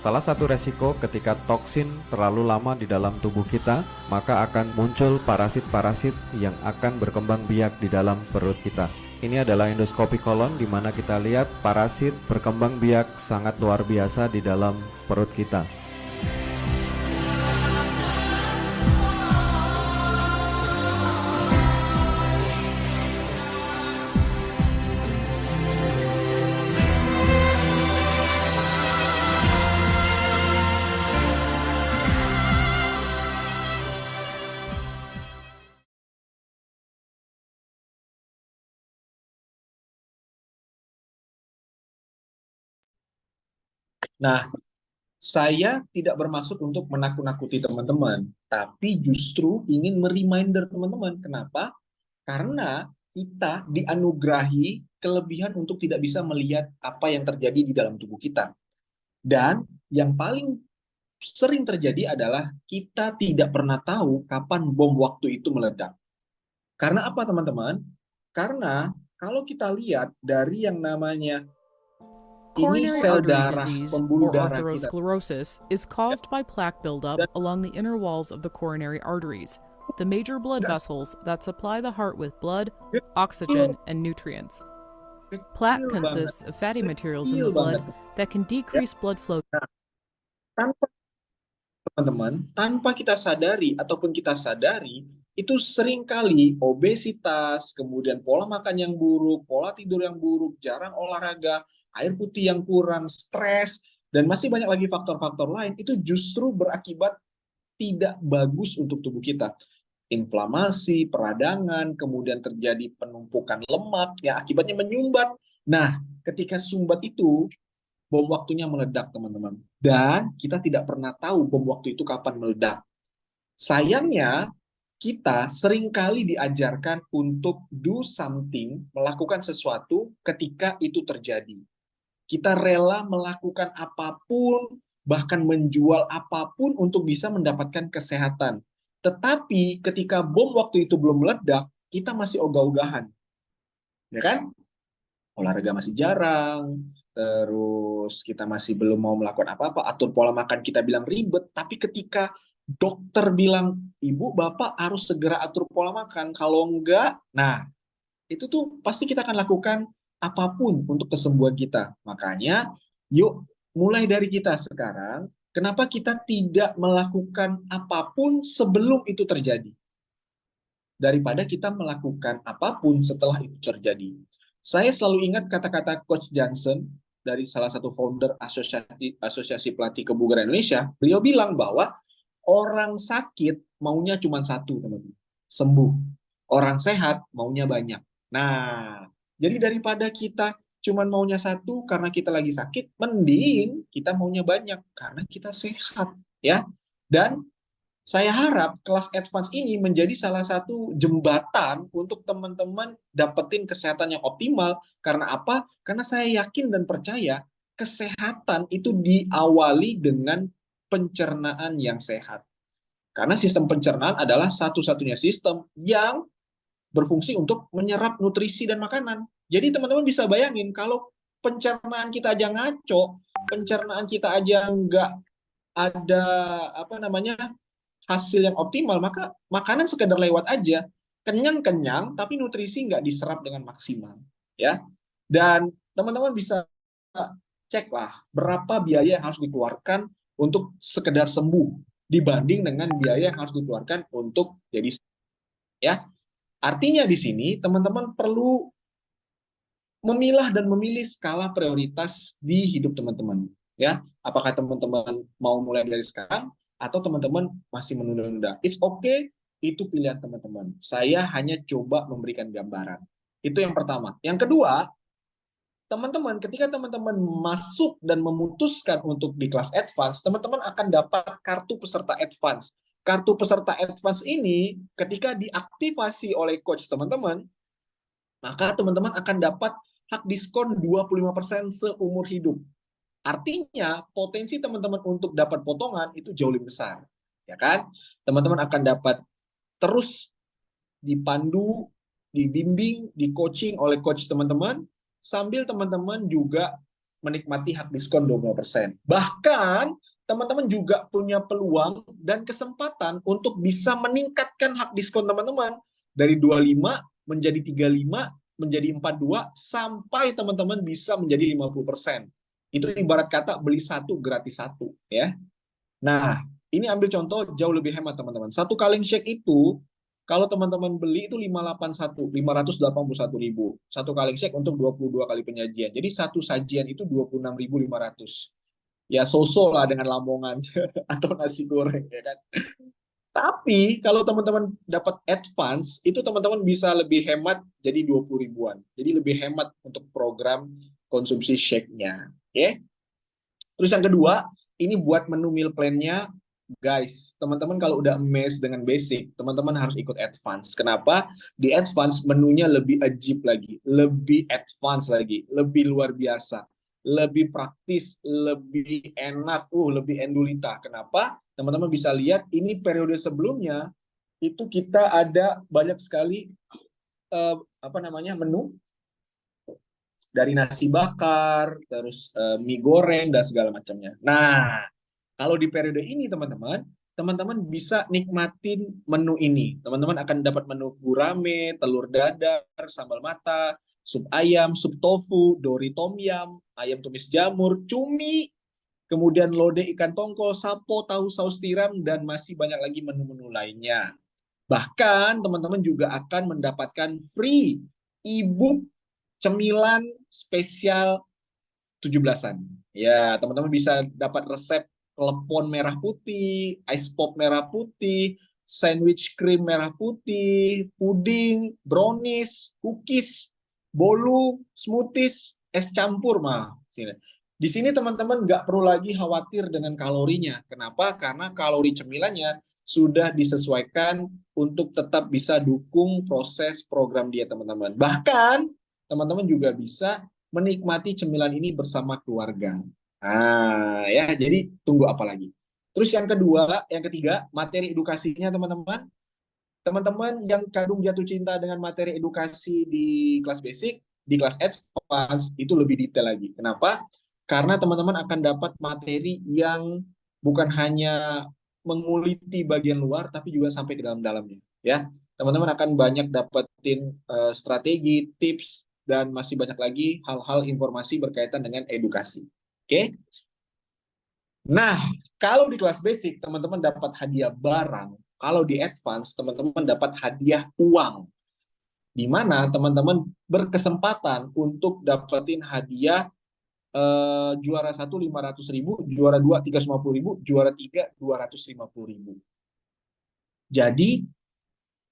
Salah satu resiko ketika toksin terlalu lama di dalam tubuh kita, maka akan muncul parasit-parasit yang akan berkembang biak di dalam perut kita. Ini adalah endoskopi kolon di mana kita lihat parasit berkembang biak sangat luar biasa di dalam perut kita. Nah, saya tidak bermaksud untuk menakut-nakuti teman-teman, tapi justru ingin mereminder teman-teman. Kenapa? Karena kita dianugerahi kelebihan untuk tidak bisa melihat apa yang terjadi di dalam tubuh kita. Dan yang paling sering terjadi adalah kita tidak pernah tahu kapan bom waktu itu meledak. Karena apa teman-teman? Karena kalau kita lihat dari yang namanya ini Coronary sel artery darah, disease, pembuluh or darah kita. atherosclerosis, is caused by plaque buildup Dan along the inner walls of the coronary arteries, the major blood vessels that supply the heart with blood, oxygen, and nutrients. Plaque kecil banget, consists of fatty materials in kecil the blood banget. that can decrease blood flow. Tanpa teman-teman, tanpa kita sadari ataupun kita sadari, itu seringkali obesitas, kemudian pola makan yang buruk, pola tidur yang buruk, jarang olahraga, air putih yang kurang, stres, dan masih banyak lagi faktor-faktor lain, itu justru berakibat tidak bagus untuk tubuh kita. Inflamasi, peradangan, kemudian terjadi penumpukan lemak, yang akibatnya menyumbat. Nah, ketika sumbat itu, bom waktunya meledak, teman-teman. Dan kita tidak pernah tahu bom waktu itu kapan meledak. Sayangnya, kita seringkali diajarkan untuk do something, melakukan sesuatu ketika itu terjadi. Kita rela melakukan apapun, bahkan menjual apapun untuk bisa mendapatkan kesehatan. Tetapi ketika bom waktu itu belum meledak, kita masih ogah-ogahan. Ya kan? Olahraga masih jarang, terus kita masih belum mau melakukan apa-apa, atur pola makan kita bilang ribet, tapi ketika dokter bilang, ibu, bapak harus segera atur pola makan, kalau enggak, nah itu tuh pasti kita akan lakukan apapun untuk kesembuhan kita. Makanya, yuk mulai dari kita sekarang, kenapa kita tidak melakukan apapun sebelum itu terjadi? Daripada kita melakukan apapun setelah itu terjadi. Saya selalu ingat kata-kata Coach Johnson dari salah satu founder Asosiasi Pelatih Kebugaran Indonesia. Beliau bilang bahwa orang sakit maunya cuma satu, teman-teman. Sembuh. Orang sehat maunya banyak. Nah, jadi daripada kita cuma maunya satu karena kita lagi sakit, mending kita maunya banyak karena kita sehat, ya. Dan saya harap kelas advance ini menjadi salah satu jembatan untuk teman-teman dapetin kesehatan yang optimal. Karena apa? Karena saya yakin dan percaya kesehatan itu diawali dengan pencernaan yang sehat. Karena sistem pencernaan adalah satu-satunya sistem yang berfungsi untuk menyerap nutrisi dan makanan. Jadi teman-teman bisa bayangin kalau pencernaan kita aja ngaco, pencernaan kita aja nggak ada hasil yang optimal, maka makanan sekedar lewat aja, kenyang-kenyang, tapi nutrisi nggak diserap dengan maksimal, ya. Dan teman-teman bisa cek lah berapa biaya yang harus dikeluarkan untuk sekedar sembuh dibanding dengan biaya yang harus dikeluarkan untuk jadi, ya. Artinya di sini teman-teman perlu memilah dan memilih skala prioritas di hidup teman-teman, ya. Apakah teman-teman mau mulai dari sekarang atau teman-teman masih menunda-nunda? It's okay, itu pilihan teman-teman. Saya hanya coba memberikan gambaran. Itu yang pertama. Yang kedua, teman-teman, ketika teman-teman masuk dan memutuskan untuk di kelas advance, teman-teman akan dapat kartu peserta advance. Kartu peserta advance ini ketika diaktifasi oleh coach teman-teman, maka teman-teman akan dapat hak diskon 25% seumur hidup. Artinya, potensi teman-teman untuk dapat potongan itu jauh lebih besar. Ya kan? Teman-teman akan dapat terus dipandu, dibimbing, di coaching oleh coach teman-teman, sambil teman-teman juga menikmati hak diskon 20%. Bahkan, teman-teman juga punya peluang dan kesempatan untuk bisa meningkatkan hak diskon teman-teman dari 25 menjadi 35, menjadi 42, sampai teman-teman bisa menjadi 50%. Itu ibarat kata beli satu gratis satu, ya. Nah, ini ambil contoh jauh lebih hemat teman-teman. Satu kaleng shake itu kalau teman-teman beli itu 581.000. Satu kaleng shake untuk 22 kali penyajian. Jadi satu sajian itu 26.500. Ya so-so lah dengan lamongan atau nasi goreng, ya kan. Tapi kalau teman-teman dapat advance, itu teman-teman bisa lebih hemat jadi 20 ribuan. Jadi lebih hemat untuk program konsumsi shake-nya. Oke. Terus yang kedua, ini buat menu meal plan-nya, guys. Teman-teman kalau udah amazed dengan basic, teman-teman harus ikut advance. Kenapa? Di advance menunya lebih ajib lagi, lebih advance lagi, lebih luar biasa, lebih praktis, lebih enak, lebih endulita. Kenapa? Teman-teman bisa lihat ini periode sebelumnya itu kita ada banyak sekali menu dari nasi bakar, terus mie goreng dan segala macamnya. Nah, kalau di periode ini teman-teman bisa nikmatin menu ini. Teman-teman akan dapat menu gurame, telur dadar, sambal mata, sup ayam, sup tofu, dori tom yum, ayam tumis jamur, cumi, kemudian lodeh ikan tongkol, sapo, tahu saus tiram, dan masih banyak lagi menu-menu lainnya. Bahkan teman-teman juga akan mendapatkan free e-book cemilan spesial 17-an. Ya, teman-teman bisa dapat resep klepon merah putih, ice pop merah putih, sandwich cream merah putih, puding, brownies, cookies, bolu, smoothies, es campur mah. Di sini teman-teman nggak perlu lagi khawatir dengan kalorinya. Kenapa? Karena kalori cemilannya sudah disesuaikan untuk tetap bisa dukung proses program diet teman-teman. Bahkan teman-teman juga bisa menikmati cemilan ini bersama keluarga. Nah, ya, jadi tunggu apa lagi? Terus yang ketiga, materi edukasinya teman-teman yang kadung jatuh cinta dengan materi edukasi di kelas basic, di kelas advance itu lebih detail lagi. Kenapa? Karena teman-teman akan dapat materi yang bukan hanya menguliti bagian luar, tapi juga sampai ke dalam-dalamnya. Ya, teman-teman akan banyak dapetin strategi, tips, dan masih banyak lagi hal-hal informasi berkaitan dengan edukasi. Oke? Nah, kalau di kelas basic, teman-teman dapat hadiah barang. Kalau di advance, teman-teman dapat hadiah uang. Di mana teman-teman berkesempatan untuk dapetin hadiah juara 1 500.000, juara 2 350.000, juara 3 250.000. Jadi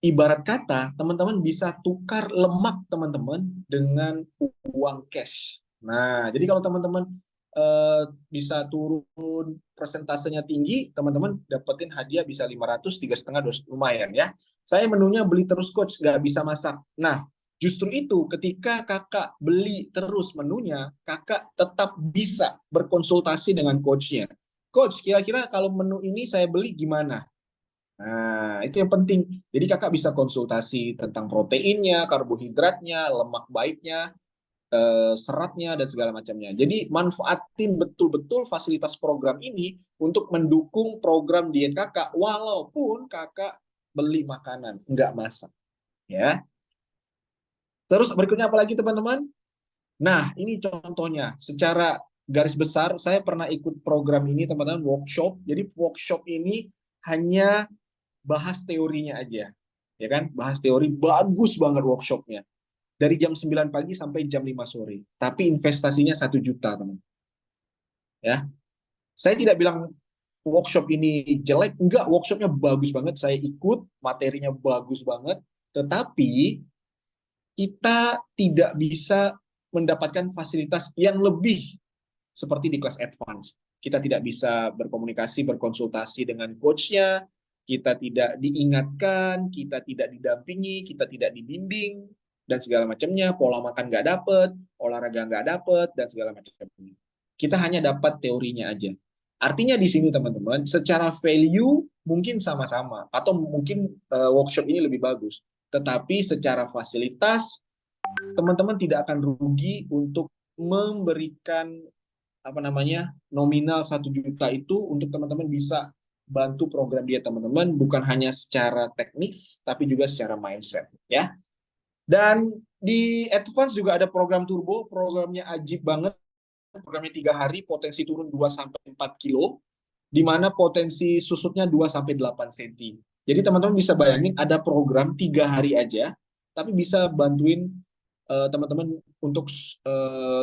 ibarat kata teman-teman bisa tukar lemak teman-teman dengan uang cash. Nah, jadi kalau teman-teman bisa turun persentasenya tinggi, teman-teman dapetin hadiah bisa 500, 3,5, lumayan ya. Saya menunya beli terus coach, nggak bisa masak. Nah, justru itu ketika kakak beli terus menunya, kakak tetap bisa berkonsultasi dengan coachnya. Coach, kira-kira kalau menu ini saya beli gimana? Nah, itu yang penting. Jadi kakak bisa konsultasi tentang proteinnya, karbohidratnya, lemak baiknya, seratnya, dan segala macamnya. Jadi manfaatin betul-betul fasilitas program ini untuk mendukung program diet kakak, walaupun kakak beli makanan, nggak masak. Ya. Terus berikutnya apa lagi teman-teman? Nah, ini contohnya. Secara garis besar, saya pernah ikut program ini teman-teman, workshop. Jadi workshop ini hanya bahas teorinya aja, ya kan? Bahas teori, bagus banget workshopnya. Dari jam 9 pagi sampai jam 5 sore. Tapi investasinya 1 juta, teman. Ya. Saya tidak bilang workshop ini jelek, enggak, workshopnya bagus banget. Saya ikut, materinya bagus banget. Tetapi kita tidak bisa mendapatkan fasilitas yang lebih seperti di kelas advance. Kita tidak bisa berkomunikasi, berkonsultasi dengan coachnya, kita tidak diingatkan, kita tidak didampingi, kita tidak dibimbing, dan segala macamnya. Pola makan nggak dapet, olahraga nggak dapet, dan segala macamnya. Kita hanya dapat teorinya aja. Artinya di sini teman-teman, secara value mungkin sama-sama, atau mungkin workshop ini lebih bagus. Tetapi secara fasilitas, teman-teman tidak akan rugi untuk memberikan apa namanya nominal 1 juta itu untuk teman-teman bisa bantu program dia teman-teman, bukan hanya secara teknis tapi juga secara mindset ya. Dan di advance juga ada program turbo, programnya ajib banget. Programnya 3 hari, potensi turun 2-4 kilo, di mana potensi susutnya 2-8 cm. Jadi teman-teman bisa bayangin ada program 3 hari aja tapi bisa bantuin teman-teman untuk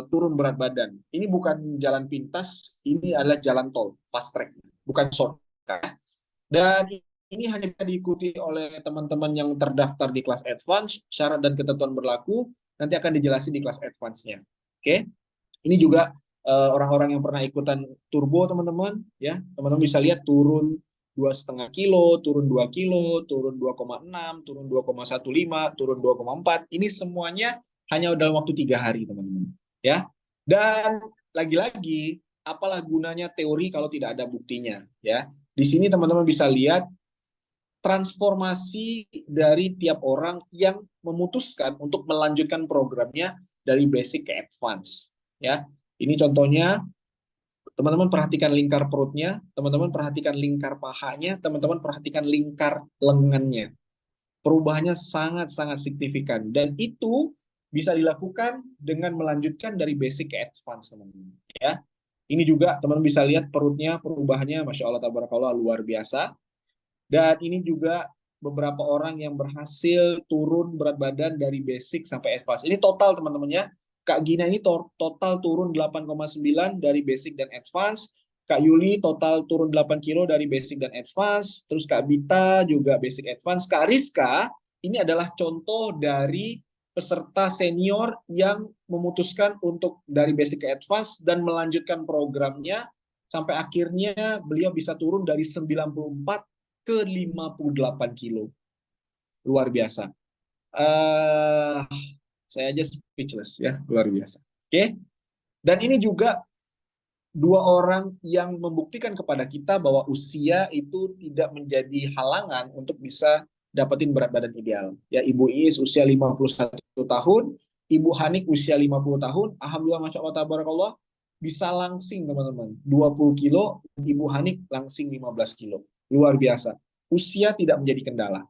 turun berat badan. Ini bukan jalan pintas, ini adalah jalan tol, fast track, bukan shortcut. Dan ini hanya bisa diikuti oleh teman-teman yang terdaftar di kelas advance, syarat dan ketentuan berlaku, nanti akan dijelasin di kelas advance-nya. Oke? Ini juga orang-orang yang pernah ikutan turbo teman-teman, ya, teman-teman bisa lihat turun 2,5 kilo, turun 2 kilo, turun 2,6, turun 2,15, turun 2,4. Ini semuanya hanya dalam waktu 3 hari teman-teman, ya. Dan lagi-lagi, apalah gunanya teori kalau tidak ada buktinya, ya. Di sini teman-teman bisa lihat transformasi dari tiap orang yang memutuskan untuk melanjutkan programnya dari basic ke advance, ya. Ini contohnya, teman-teman perhatikan lingkar perutnya, teman-teman perhatikan lingkar pahanya, teman-teman perhatikan lingkar lengannya. Perubahannya sangat-sangat signifikan, dan itu bisa dilakukan dengan melanjutkan dari basic ke advance, teman-teman. Ya, ini juga teman-teman bisa lihat perutnya, perubahannya, masya Allah, tabarakallah, luar biasa. Dan ini juga beberapa orang yang berhasil turun berat badan dari basic sampai advance. Ini total teman-teman ya. Kak Gina ini total turun 8,9 dari basic dan advance. Kak Yuli total turun 8 kilo dari basic dan advance. Terus Kak Bita juga basic advance. Kak Rizka ini adalah contoh dari peserta senior yang memutuskan untuk dari basic ke advance dan melanjutkan programnya sampai akhirnya beliau bisa turun dari 94 ke 58 kilo. Luar biasa. Saya aja speechless ya, luar biasa. Oke. Dan ini juga dua orang yang membuktikan kepada kita bahwa usia itu tidak menjadi halangan untuk bisa dapetin berat badan ideal. Ya, Ibu Iis usia 51 tahun, Ibu Hanik usia 50 tahun, alhamdulillah masya Allah tabarakallah, bisa langsing teman-teman, 20 kilo, Ibu Hanik langsing 15 kilo. Luar biasa. Usia tidak menjadi kendala.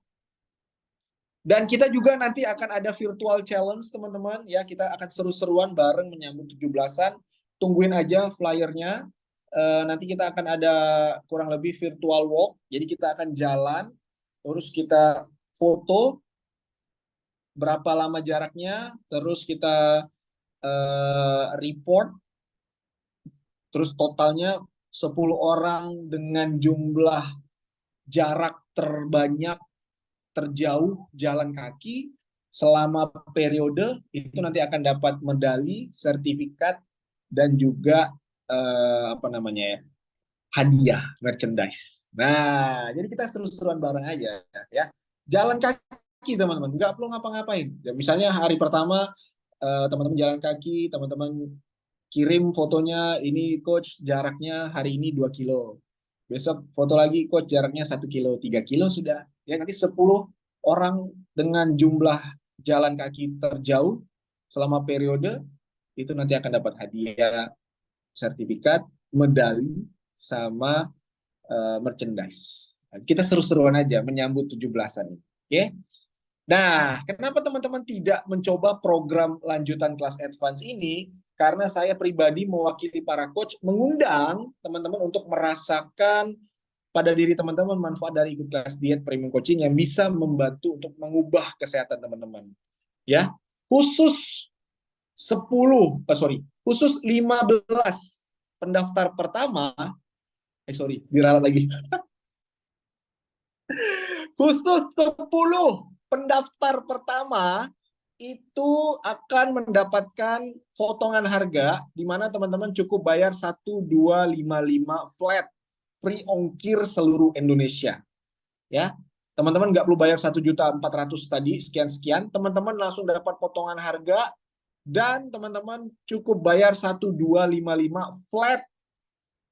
Dan kita juga nanti akan ada virtual challenge teman-teman, ya kita akan seru-seruan bareng menyambut 17-an. Tungguin aja flyernya. Nanti kita akan ada kurang lebih virtual walk, jadi kita akan jalan, terus kita foto berapa lama jaraknya, terus kita report, terus totalnya 10 orang dengan jumlah jarak terbanyak terjauh jalan kaki selama periode itu nanti akan dapat medali, sertifikat, dan juga hadiah merchandise. Nah, jadi kita seru-seruan bareng aja ya. Jalan kaki teman-teman, nggak perlu ngapa-ngapain. Ya, misalnya hari pertama teman-teman jalan kaki, teman-teman kirim fotonya, ini coach jaraknya hari ini 2 kilo. Besok foto lagi coach jaraknya 1 kilo, 3 kilo sudah. Ya nanti 10 orang dengan jumlah jalan kaki terjauh selama periode itu nanti akan dapat hadiah, sertifikat, medali, sama merchandise. Kita seru-seruan aja menyambut 17-an ini. Oke? Nah, kenapa teman-teman tidak mencoba program lanjutan kelas advance ini? Karena saya pribadi mewakili para coach mengundang teman-teman untuk merasakan pada diri teman-teman manfaat dari ikut kelas diet premium coaching yang bisa membantu untuk mengubah kesehatan teman-teman. Ya, khusus 15 pendaftar pertama, diralat lagi. Khusus 10 pendaftar pertama itu akan mendapatkan potongan harga di mana teman-teman cukup bayar 1.255 flat free ongkir seluruh Indonesia. Ya. Teman-teman nggak perlu bayar 1.400.000 tadi sekian-sekian, teman-teman langsung dapat potongan harga dan teman-teman cukup bayar 1.255 flat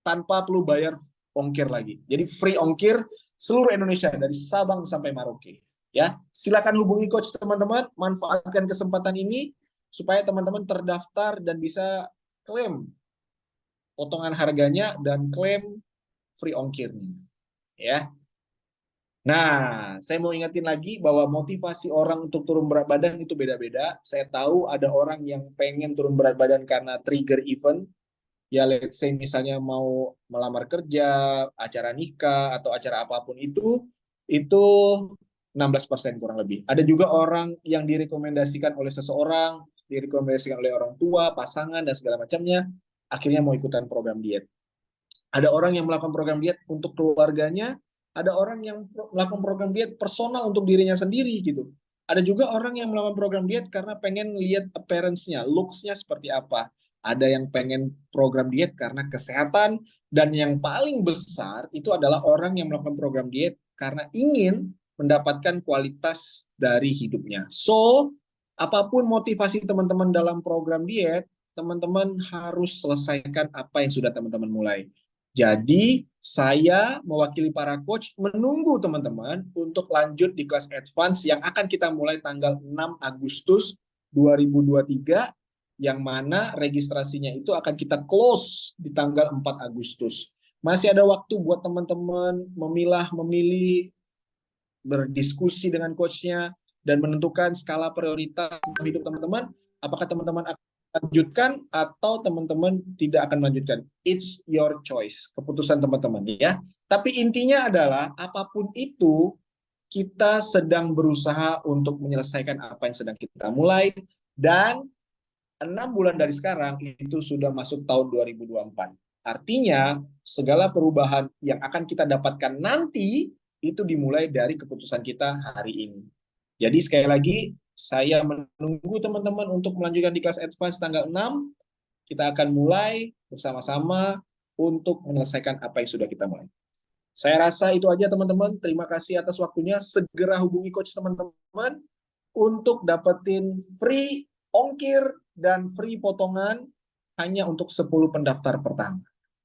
tanpa perlu bayar ongkir lagi. Jadi free ongkir seluruh Indonesia dari Sabang sampai Merauke. Ya, silakan hubungi coach teman-teman, manfaatkan kesempatan ini supaya teman-teman terdaftar dan bisa klaim potongan harganya dan klaim free ongkirnya. Ya. Nah, saya mau ingetin lagi bahwa motivasi orang untuk turun berat badan itu beda-beda. Saya tahu ada orang yang pengen turun berat badan karena trigger event. Ya, let's say misalnya mau melamar kerja, acara nikah, atau acara apapun itu 16% kurang lebih. Ada juga orang yang direkomendasikan oleh seseorang, direkomendasikan oleh orang tua, pasangan, dan segala macamnya, akhirnya mau ikutan program diet. Ada orang yang melakukan program diet untuk keluarganya, ada orang yang melakukan program diet personal untuk dirinya sendiri gitu. Ada juga orang yang melakukan program diet karena pengen lihat appearance-nya, looks-nya seperti apa. Ada yang pengen program diet karena kesehatan, dan yang paling besar itu adalah orang yang melakukan program diet karena ingin mendapatkan kualitas dari hidupnya. So, apapun motivasi teman-teman dalam program diet, teman-teman harus selesaikan apa yang sudah teman-teman mulai. Jadi, saya mewakili para coach menunggu teman-teman untuk lanjut di kelas advance yang akan kita mulai tanggal 6 Agustus 2023, yang mana registrasinya itu akan kita close di tanggal 4 Agustus. Masih ada waktu buat teman-teman memilih, berdiskusi dengan coachnya, dan menentukan skala prioritas hidup teman-teman. Apakah teman-teman akan lanjutkan atau teman-teman tidak akan melanjutkan. It's your choice, keputusan teman-teman ya. Tapi intinya adalah apapun itu, kita sedang berusaha untuk menyelesaikan apa yang sedang kita mulai, dan 6 bulan dari sekarang itu sudah masuk tahun 2024. Artinya segala perubahan yang akan kita dapatkan nanti itu dimulai dari keputusan kita hari ini. Jadi sekali lagi, saya menunggu teman-teman untuk melanjutkan di kelas advance tanggal 6. Kita akan mulai bersama-sama untuk menyelesaikan apa yang sudah kita mulai. Saya rasa itu aja teman-teman. Terima kasih atas waktunya. Segera hubungi coach teman-teman untuk dapetin free ongkir dan free potongan hanya untuk 10 pendaftar pertama.